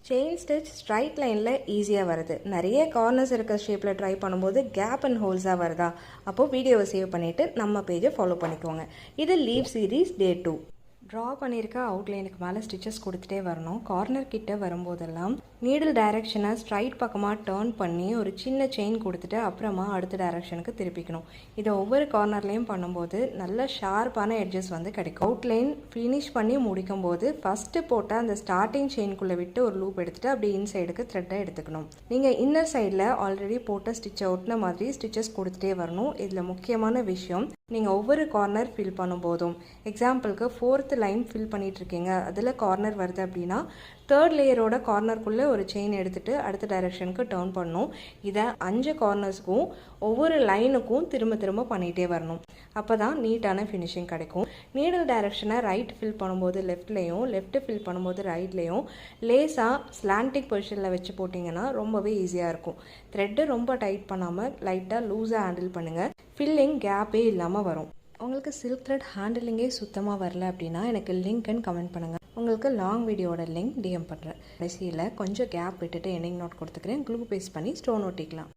Chain stitch straight லைனில் ஈஸியாக வருது. நிறைய கார்னர்ஸ் இருக்கிற ஷேப்பில் ட்ரை பண்ணும்போது கேப் அண்ட் ஹோல்ஸாக வருதா? அப்போது வீடியோவை சேவ் பண்ணிவிட்டு நம்ம பேஜை ஃபாலோ பண்ணிக்கோங்க. இது லீவ் சீரீஸ் டே 2. ட்ரா பண்ணியிருக்க அவுட்லைனுக்கு மேலே ஸ்டிச்சஸ் கொடுத்துட்டே வரணும். கார்னர் கிட்ட வரும்போதெல்லாம் நீடில் டைரெக்ஷனை ஸ்ட்ரைட் பக்கமாக டேர்ன் பண்ணி ஒரு சின்ன செயின் கொடுத்துட்டு அப்புறமா அடுத்த டைரெக்ஷனுக்கு திருப்பிக்கணும். இதை ஒவ்வொரு கார்னர்லேயும் பண்ணும்போது நல்ல ஷார்ப்பான எட்ஜஸ் வந்து கிடைக்கும். அவுட்லைன் ஃபினிஷ் பண்ணி முடிக்கும் போது ஃபஸ்ட்டு போட்ட அந்த ஸ்டார்டிங் செயின்குள்ளே விட்டு ஒரு லூப் எடுத்துகிட்டு அப்படியே இன்சைடுக்கு த்ரெட்டை எடுத்துக்கணும். நீங்கள் இன்னர் சைடில் ஆல்ரெடி போட்ட ஸ்டிச்சை ஒட்டின மாதிரி ஸ்டிச்சஸ் கொடுத்துட்டே வரணும். இதில் முக்கியமான விஷயம், நீங்கள் ஒவ்வொரு கார்னர் ஃபில் பண்ணும்போதும், எக்ஸாம்பிளுக்கு 4th லைன் ஃபில் பண்ணிகிட்ருக்கீங்க, அதில் கார்னர் வருது அப்படின்னா 3rd லேயரோட கார்னருக்குள்ளே ஒரு செயின் எடுத்துகிட்டு அடுத்த டைரெக்ஷனுக்கு டேர்ன் பண்ணணும். இதை 5 கார்னர்ஸுக்கும் ஒவ்வொரு லைனுக்கும் திரும்ப திரும்ப பண்ணிகிட்டே வரணும். அப்போ தான் நீட்டான ஃபினிஷிங் கிடைக்கும். நீடல் டைரெக்ஷனை ரைட் ஃபில் பண்ணும்போது லெஃப்ட்லேயும், லெஃப்ட்டு ஃபில் பண்ணும்போது ரைட்லேயும் லேஸாக ஸ்லாண்டிக் பொசிஷனில் வச்சு போட்டிங்கன்னா ரொம்பவே ஈஸியாக இருக்கும். த்ரெட்டு ரொம்ப டைட் பண்ணாமல் லைட்டாக லூஸாக ஹேண்டில் பண்ணுங்கள். ஃபில்லிங் கேப்பே இல்லாமல் வரும். உங்களுக்கு சில்க் த்ரெட் ஹேண்டிலிங்கே சுத்தமாக வரல அப்படின்னா எனக்கு லிங்க்னு கமெண்ட் பண்ணுங்கள். உங்களுக்கு லாங் வீடியோட லிங்க் டிஎம் பண்ணுறேன். கடைசியில் கொஞ்சம் கேப் விட்டுட்டு எண்டிங் நோட் கொடுத்துக்கிறேன். க்ளூ பேஸ்ட் பண்ணி ஸ்டோன் ஒட்டிக்கலாம்.